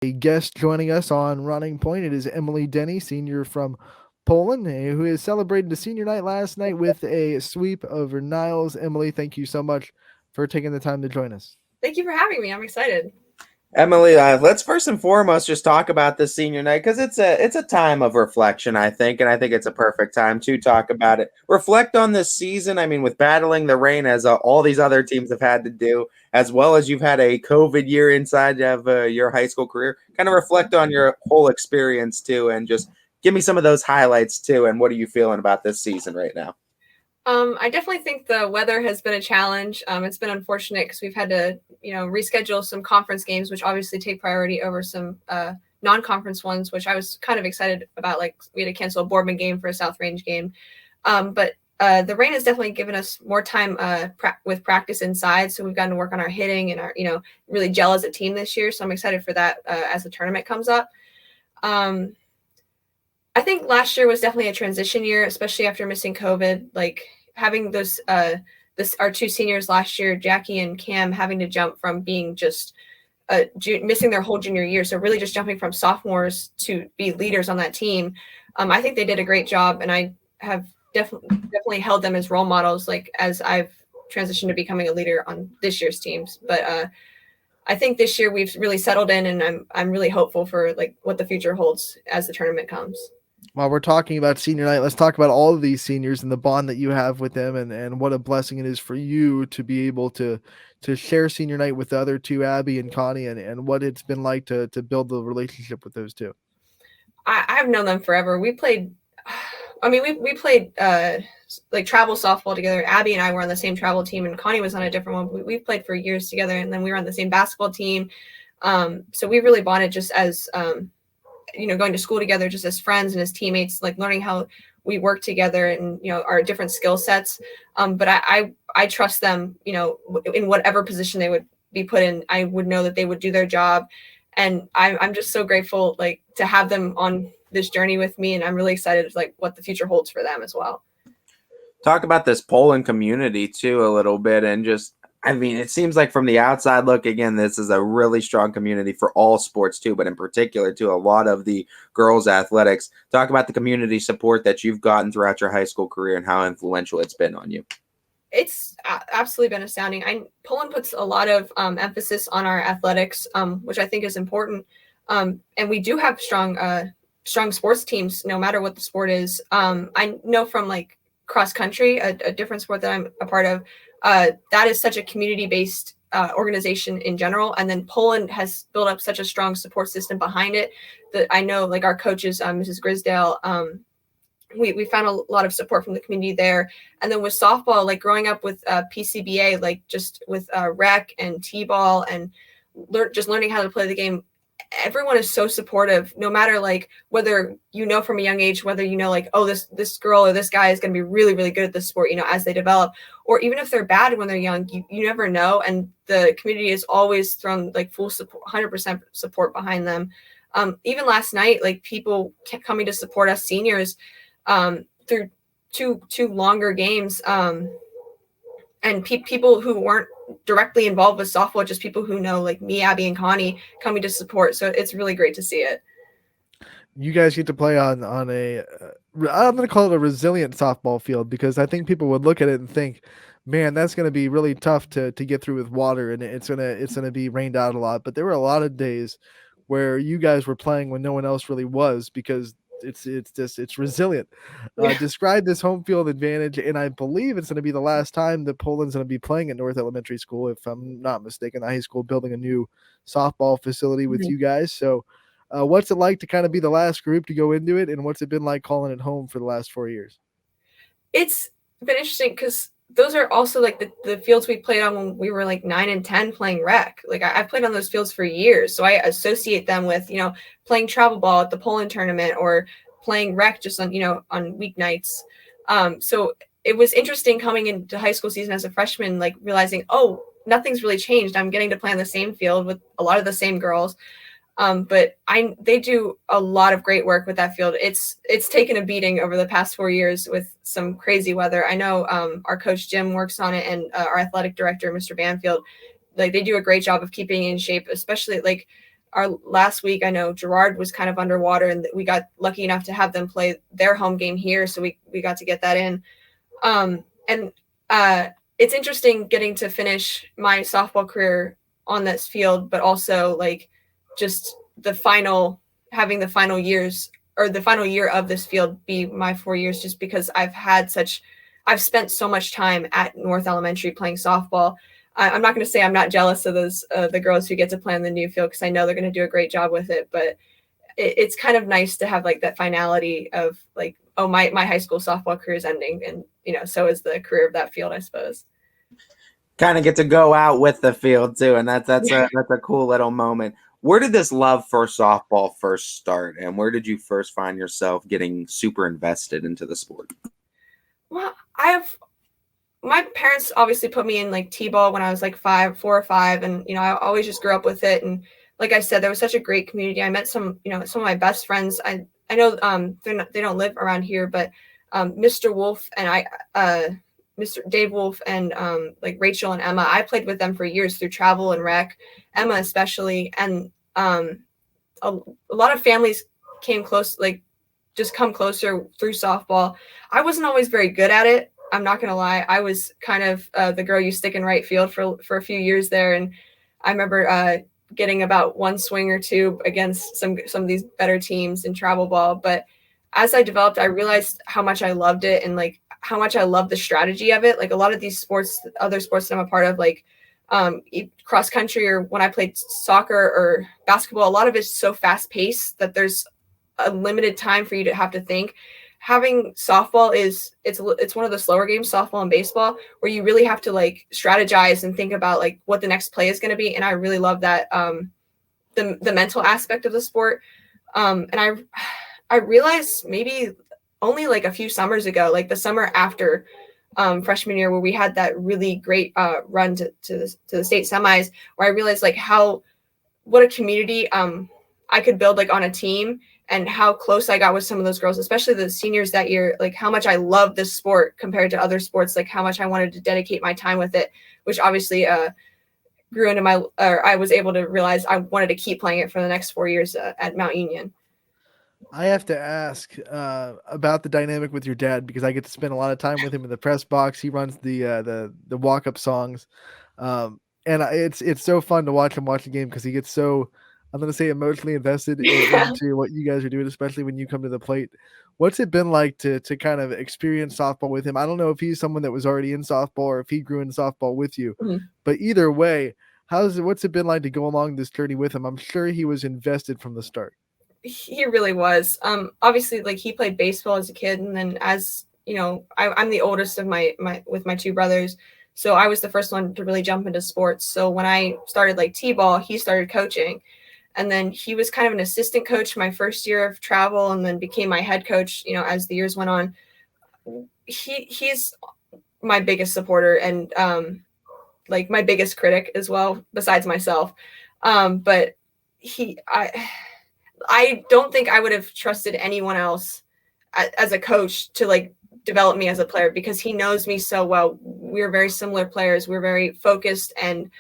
A guest joining us on Running Point. It is Emily Denney, senior from Poland, who has celebrated the senior night last night with a sweep over Niles. Emily, thank you so much for taking the time to join us. Thank you for having me. I'm excited. Emily, let's first and foremost just talk about this senior night because it's a time of reflection, I think, and I think it's a perfect time to talk about it. Reflect on this season. I mean, with battling the rain as all these other teams have had to do, as well as you've had a COVID year inside of your high school career. Kind of reflect on your whole experience too, and just give me some of those highlights too. And what are you feeling about this season right now? I definitely think the weather has been a challenge. It's been unfortunate because we've had to, reschedule some conference games, which obviously take priority over some non-conference ones, which I was kind of excited about. Like we had to cancel a Boardman game for a South Range game. But the rain has definitely given us more time with practice inside. So we've gotten to work on our hitting and our, really gel as a team this year. So I'm excited for that as the tournament comes up. I think last year was definitely a transition year, especially after missing COVID. Like having those, our two seniors last year, Jackie and Cam, having to jump from being just missing their whole junior year, so really just jumping from sophomores to be leaders on that team. I think they did a great job, and I have definitely held them as role models. Like as I've transitioned to becoming a leader on this year's teams, but I think this year we've really settled in, and I'm really hopeful for like what the future holds as the tournament comes. While we're talking about senior night, let's talk about all of these seniors and the bond that you have with them, and what a blessing it is for you to be able to share senior night with the other two, Abby and Connie, and what it's been like to build the relationship with those two. I've known them forever. We played, we played like travel softball together. Abby and I were on the same travel team, and Connie was on a different one. We've played for years together, and then we were on the same basketball team. So we really bonded just as going to school together, just as friends and as teammates, like learning how we work together and our different skill sets. But I trust them, in whatever position they would be put in. I would know that they would do their job, and I'm just so grateful like to have them on this journey with me, and I'm really excited like what the future holds for them as well. Talk about this Poland community too a little bit, and just I mean, it seems like from the outside look, again, this is a really strong community for all sports too, but in particular to a lot of the girls' athletics. Talk about the community support that you've gotten throughout your high school career and how influential it's been on you. It's absolutely been astounding. Poland puts a lot of emphasis on our athletics, which I think is important. And we do have strong sports teams, no matter what the sport is. I know from like cross country, a different sport that I'm a part of, that is such a community-based organization in general. And then Poland has built up such a strong support system behind it that I know like our coaches, Mrs. Grisdale, we found a lot of support from the community there. And then with softball, like growing up with PCBA, like just with rec and T-ball and just learning how to play the game, everyone is so supportive, no matter like whether from a young age, whether like, oh, this girl or this guy is going to be really, really good at this sport, as they develop, or even if they're bad when they're young, you never know. And the community has always thrown like full support, 100% support behind them. Even last night, like people kept coming to support us seniors through two longer games. And people who weren't directly involved with softball, just people who know like me, Abby, and Connie coming to support. So it's really great to see it. You guys get to play on a, I'm going to call it a resilient softball field, because I think people would look at it and think, man, that's going to be really tough to get through with water, and it's going to be rained out a lot. But there were a lot of days where you guys were playing when no one else really was, because it's resilient. Yeah. Describe this home field advantage, and I believe it's going to be the last time that Poland's going to be playing at North Elementary School, if I'm not mistaken. The high school building a new softball facility with you guys. So what's it like to kind of be the last group to go into it, and what's it been like calling it home for the last 4 years? It's been interesting because those are also like the fields we played on when we were like 9 and 10 playing rec. Like I played on those fields for years. So I associate them with, playing travel ball at the Poland tournament or playing rec just on, on weeknights. So it was interesting coming into high school season as a freshman, like realizing, oh, nothing's really changed. I'm getting to play on the same field with a lot of the same girls. But they do a lot of great work with that field. It's taken a beating over the past 4 years with some crazy weather. I know our coach Jim works on it, and our athletic director, Mr. Banfield, like they do a great job of keeping in shape, especially like our last week, I know Girard was kind of underwater, and we got lucky enough to have them play their home game here, so we got to get that in. And it's interesting getting to finish my softball career on this field, but also like just having the final years or the final year of this field be my 4 years, just because I've spent so much time at North Elementary playing softball. I'm not going to say I'm not jealous of those the girls who get to play on the new field, because I know they're going to do a great job with it. But it's kind of nice to have like that finality of like, oh, my high school softball career is ending, and so is the career of that field, I suppose. Kind of get to go out with the field too, and that's a cool little moment. Where did this love for softball first start, and where did you first find yourself getting super invested into the sport? Well, my parents obviously put me in like t-ball when I was like 4 or 5, and I always just grew up with it. And like I said, there was such a great community. I met some of my best friends. I know they don't live around here, but Mr. Wolf and Mr. Dave Wolf and like Rachel and Emma, I played with them for years through travel and rec, Emma especially. And a lot of families came close, like just come closer through softball. I wasn't always very good at it. I'm not going to lie. I was kind of the girl you stick in right field for a few years there. And I remember getting about one swing or two against some of these better teams in travel ball. But as I developed, I realized how much I loved it, and like how much I love the strategy of it. Like a lot of these sports, other sports that I'm a part of, like cross country, or when I played soccer or basketball, a lot of it's so fast paced that there's a limited time for you to have to think. Having softball it's one of the slower games, softball and baseball, where you really have to like strategize and think about like what the next play is going to be. And I really love that the mental aspect of the sport. And I realized maybe only like a few summers ago, like the summer after freshman year, where we had that really great run to the state semis, where I realized like what a community I could build like on a team, and how close I got with some of those girls, especially the seniors that year, like how much I love this sport compared to other sports, like how much I wanted to dedicate my time with it, which obviously grew into I was able to realize I wanted to keep playing it for the next 4 years at Mount Union. I have to ask about the dynamic with your dad, because I get to spend a lot of time with him in the press box. He runs the walk up songs, and it's so fun to watch him watch the game, because he gets so, I'm going to say, emotionally invested into what you guys are doing, especially when you come to the plate. What's it been like to kind of experience softball with him? I don't know if he's someone that was already in softball or if he grew in softball with you, but either way, what's it been like to go along this journey with him? I'm sure he was invested from the start. He really was. Obviously, like he played baseball as a kid, and then as I'm the oldest of my with my two brothers, so I was the first one to really jump into sports. So when I started like t-ball, he started coaching, and then he was kind of an assistant coach my first year of travel, and then became my head coach. As the years went on, he's my biggest supporter, and like my biggest critic as well, besides myself. But I don't think I would have trusted anyone else as a coach to like develop me as a player, because he knows me so well. We're very similar players. We're very focused and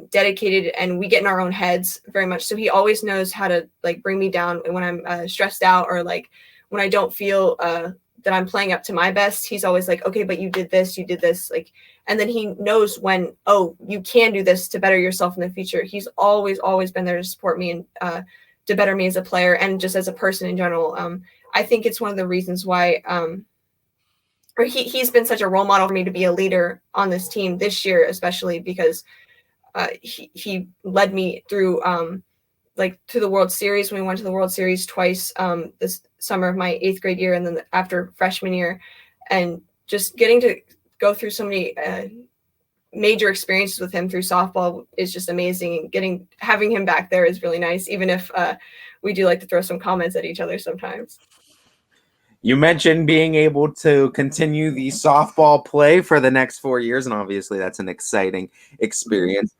dedicated, and we get in our own heads very much. So he always knows how to like bring me down when I'm stressed out, or like when I don't feel that I'm playing up to my best. He's always like, okay, but you did this, like, and then he knows when, oh, you can do this to better yourself in the future. He's always been there to support me and to better me as a player and just as a person in general. I think it's one of the reasons why or he's been such a role model for me to be a leader on this team this year, especially because he led me through like to the World Series, when we went to the World Series twice this summer of my 8th grade year, and then after freshman year, and just getting to go through so many major experiences with him through softball is just amazing. And having him back there is really nice, even if we do like to throw some comments at each other sometimes. You mentioned being able to continue the softball play for the next 4 years, and obviously that's an exciting experience.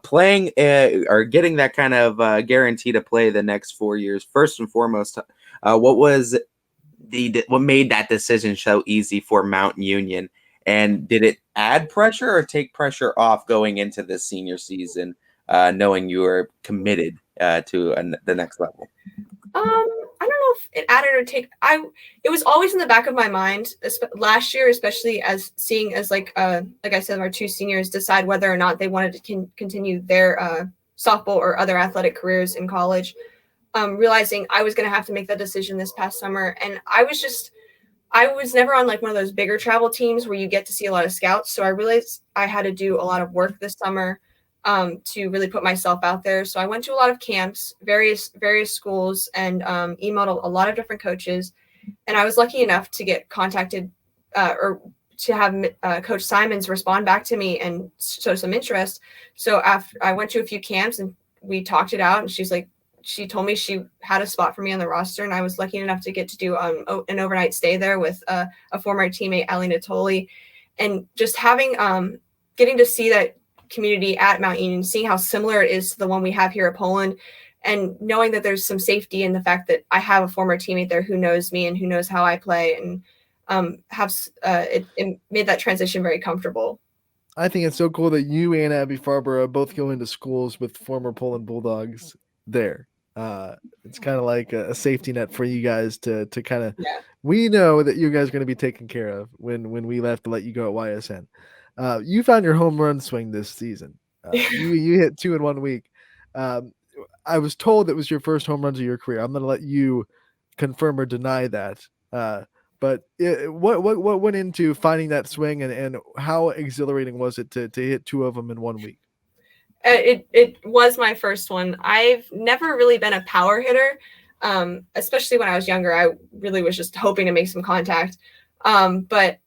Playing or getting that kind of guarantee to play the next 4 years. First and foremost, what made that decision so easy for Mount Union? And did it add pressure or take pressure off going into this senior season, knowing you were committed the next level? I don't know if it added or take. It was always in the back of my mind last year, especially as seeing as like I said, our two seniors decide whether or not they wanted to continue their softball or other athletic careers in college. Realizing I was going to have to make that decision this past summer, and I was never on like one of those bigger travel teams where you get to see a lot of scouts. So I realized I had to do a lot of work this summer to really put myself out there. So I went to a lot of camps, various schools, and emailed a lot of different coaches. And I was lucky enough to get contacted or to have Coach Simons respond back to me and show some interest. So after I went to a few camps and we talked it out, and she told me she had a spot for me on the roster, and I was lucky enough to get to do an overnight stay there with a former teammate, Ali Natoli, and just getting to see that community at Mount Union, seeing how similar it is to the one we have here at Poland, and knowing that there's some safety in the fact that I have a former teammate there who knows me and who knows how I play, and it made that transition very comfortable. I think it's so cool that you and Abby Farber are both going to schools with former Poland Bulldogs there. It's kind of like a safety net for you guys to kind of. Yeah. We know that you guys are going to be taken care of when we left to let you go at YSN. You found your home run swing this season. You hit 2 in 1 week. I was told it was your first home runs of your career. I'm going to let you confirm or deny that. But what went into finding that swing, and how exhilarating was it to hit 2 of them in 1 week? It was my first one. I've never really been a power hitter, especially when I was younger. I really was just hoping to make some contact. But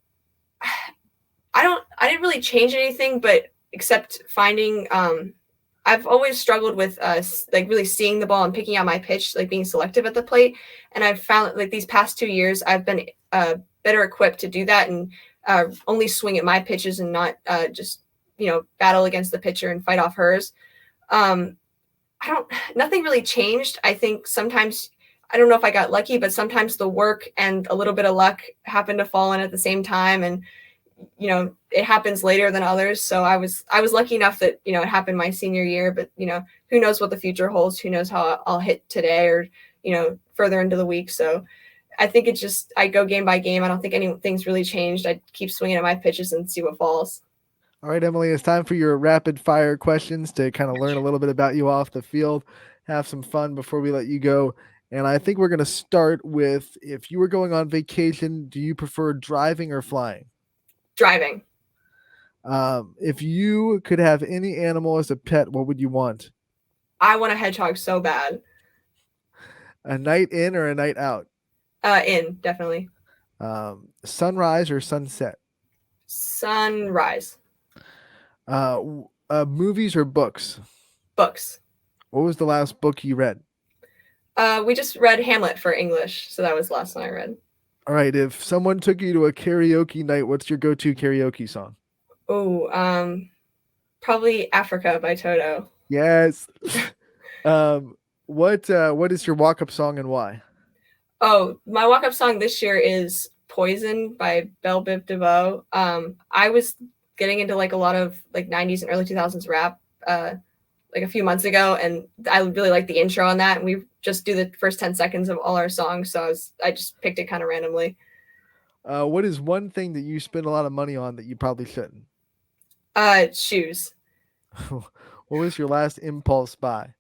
I didn't really change anything, but except finding. I've always struggled with like really seeing the ball and picking out my pitch, like being selective at the plate. And I've found like these past 2 years, I've been better equipped to do that and only swing at my pitches and not just battle against the pitcher and fight off hers. Nothing really changed. I think sometimes, I don't know if I got lucky, but sometimes the work and a little bit of luck happened to fall in at the same time. And, it happens later than others. So I was lucky enough that, it happened my senior year, but, who knows what the future holds, who knows how I'll hit today or, further into the week. So I think I go game by game. I don't think anything's really changed. I keep swinging at my pitches and see what falls. All right, Emily, it's time for your rapid fire questions to kind of learn a little bit about you off the field, have some fun before we let you go. And I think we're going to start with, if you were going on vacation, do you prefer driving or flying? Driving. If you could have any animal as a pet, what would you want? I want a hedgehog so bad. A night in or a night out? In, definitely. Sunrise or sunset? Sunrise. Movies or books? Books. What was the last book you read? We just read Hamlet for English, so that was the last one I read. All right, if someone took you to a karaoke night, what's your go-to karaoke song? Oh, probably Africa by Toto. Yes. What is your walk-up song and why? Oh, my walk-up song this year is Poison by Belle Biv DeVoe. I was getting into like a lot of like 90s and early 2000s rap like a few months ago, and I really like the intro on that, and we just do the first 10 seconds of all our songs, so I just picked it kind of randomly. What is one thing that you spend a lot of money on that you probably shouldn't? Shoes. What was your last impulse buy?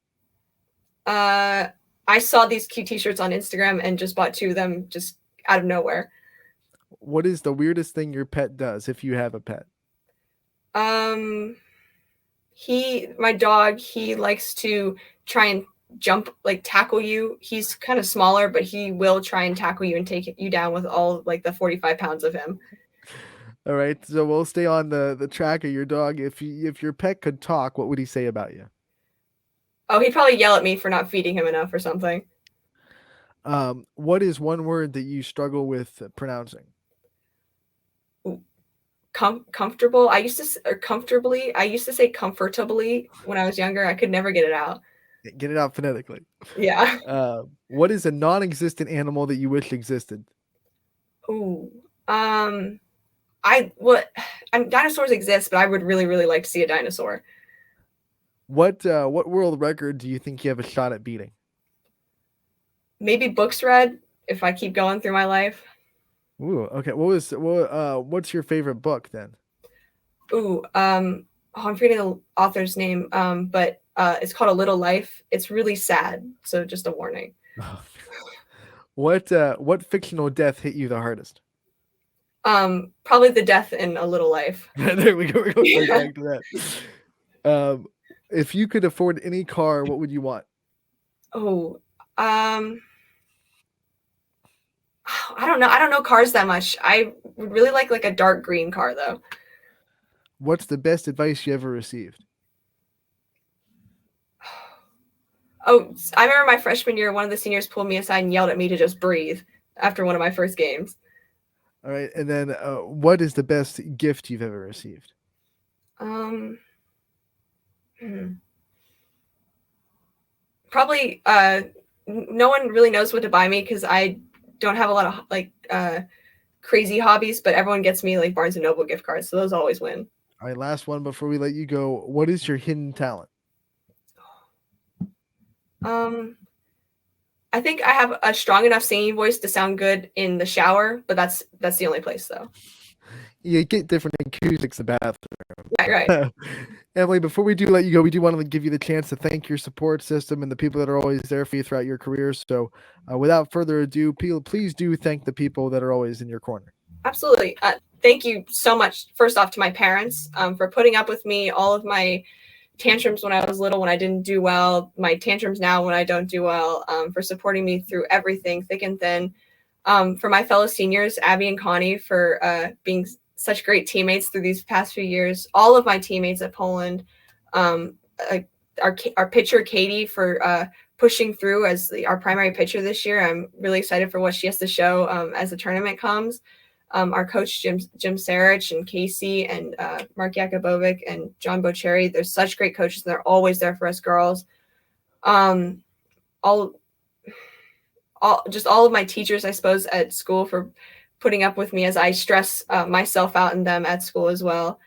I saw these cute t-shirts on Instagram and just bought 2 of them just out of nowhere. What is the weirdest thing your pet does, if you have a pet? My dog, he likes to try and jump, like tackle you. He's kind of smaller, but he will try and tackle you and take you down with all like the 45 pounds of him. All right, so we'll stay on the track of your dog. If your pet could talk, what would he say about you? Oh, he'd probably yell at me for not feeding him enough or something. What is one word that you struggle with pronouncing? Comfortable. I used to say comfortably when I was younger. I could never get it out. Get it out phonetically. Yeah. What is a non-existent animal that you wish existed? Ooh. Dinosaurs exist, but I would really, really like to see a dinosaur. What world record do you think you have a shot at beating? Maybe books read if I keep going through my life. Ooh, okay. What's your favorite book then? Ooh, I'm forgetting the author's name, but it's called A Little Life. It's really sad, so just a warning. What fictional death hit you the hardest? Probably the death in A Little Life. There we go. We're going right back to that. If you could afford any car, what would you want? Oh, I don't know. I don't know cars that much. I would really like a dark green car though. What's the best advice you ever received? Oh, I remember my freshman year, one of the seniors pulled me aside and yelled at me to just breathe after one of my first games. All right, and then what is the best gift you've ever received? Probably no one really knows what to buy me because I don't have a lot of crazy hobbies, but everyone gets me like Barnes and Noble gift cards, so those always win. All right, last one before we let you go. What is your hidden talent? I think I have a strong enough singing voice to sound good in the shower, but that's the only place though. You get different acoustics in the bathroom. Yeah, right. Emily, before we do let you go, we do want to give you the chance to thank your support system and the people that are always there for you throughout your career. So without further ado, please do thank the people that are always in your corner. Absolutely. Thank you so much, first off, to my parents for putting up with me, all of my tantrums when I was little, when I didn't do well, my tantrums now when I don't do well, for supporting me through everything, thick and thin. For my fellow seniors, Abby and Connie, for being such great teammates through these past few years. All of my teammates at Poland, our pitcher, Katie, for pushing through as our primary pitcher this year. I'm really excited for what she has to show as the tournament comes. Our coach, Jim Sarich and Casey and Mark Yakubovic and John Bocherry. They're such great coaches. And they're always there for us girls. All of my teachers, I suppose, at school for putting up with me as I stress myself out and them at school as well.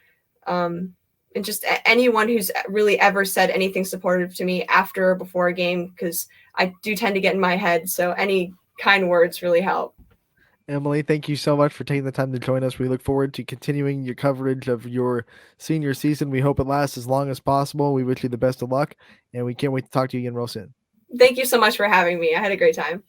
And just anyone who's really ever said anything supportive to me after or before a game, because I do tend to get in my head. So any kind words really help. Emily, thank you so much for taking the time to join us. We look forward to continuing your coverage of your senior season. We hope it lasts as long as possible. We wish you the best of luck, and we can't wait to talk to you again real soon. Thank you so much for having me. I had a great time.